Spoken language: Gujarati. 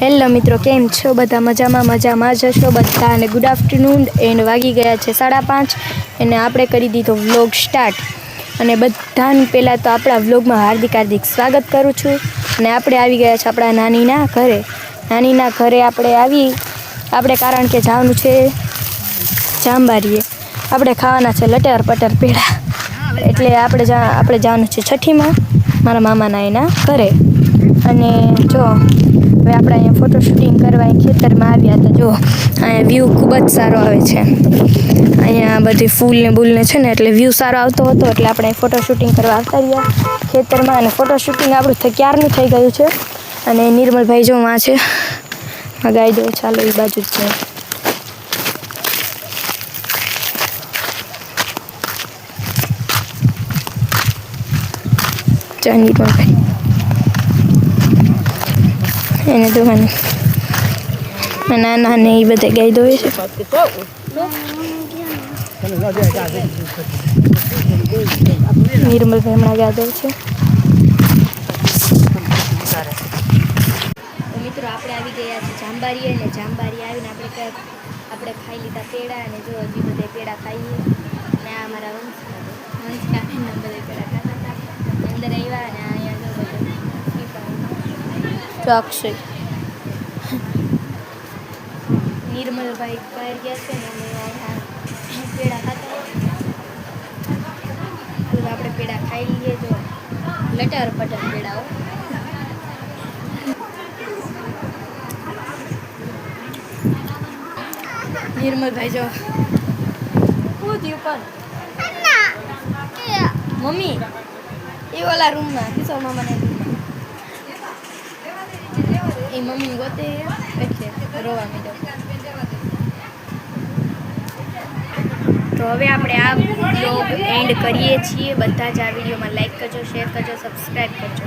હેલો મિત્રો, કેમ છો બધા? મજામાં જશો બધા. અને ગુડ આફ્ટરનૂન એન્ડ વાગી ગયા છે 5:30 અને આપણે કરી દીધો વ્લોગ સ્ટાર્ટ. અને બધાને પહેલાં તો આપણા વ્લોગમાં હાર્દિક સ્વાગત કરું છું. અને આપણે આવી ગયા છે આપણા નાનીના ઘરે. નાનીના ઘરે આપણે કારણ કે જવાનું છે જાંબારીએ. આપણે ખાવાના છે લટર પટર પેડા. એટલે આપણે જવાનું છે છઠ્ઠીમાં મારા મામાના એના ઘરે. અને જો હવે આપણે અહીંયા ફોટો શૂટિંગ કરવા ખેતરમાં આવ્યા હતા. જો અહીંયા વ્યૂ ખૂબ જ સારો આવે છે. અહીંયા બધી ફૂલને બૂલને છે ને, એટલે વ્યૂ સારો આવતો હતો. એટલે આપણે ફોટો શૂટિંગ કરવા આવતા રહ્યા ખેતરમાં. અને ફોટો શૂટિંગ આપણું ક્યારનું થઈ ગયું છે. અને નિર્મલભાઈ જો વાં છે, ગાઈ દો, ચાલો એ બાજુ જ છે. નિર્મલભાઈ એને દોવાની નાના ને એ બધે ગાઈ દો છે. નિર્મલભાઈ હમણાં ગાઈ દો છે. મિત્રો આપણે આવી ગયા છે જાંબારી. અને જાંબારી આવીને આપણે ખાઈ લીધા પેડા. અને જો હજી બધે પેડા ખાઈએ. અને આ અમારા વંશકાને બધે પેડા ખાતા હતા. અંદર આવ્યા અને અહીંયા જો અક્ષય નિર્મલભાઈ બહાર ગયા છે ને, પેડા ખાતા. આપણે પેડા ખાઈ લઈએ. જો લટર પટર પેડાઓ. નિર્મલભાઈ જો શું થયું પણ મમ્મી એ ઓલા રૂમમાં કિશોર મામાના રૂમમાં એ મમ્મી ગોતે એટલે રોવા માંડ્યો. તો હવે આપણે આ બ્લોગ એન્ડ કરીએ છીએ. બધા જ આ વિડીયોમાં લાઈક કરજો, શેર કરજો, સબસ્ક્રાઈબ કરજો.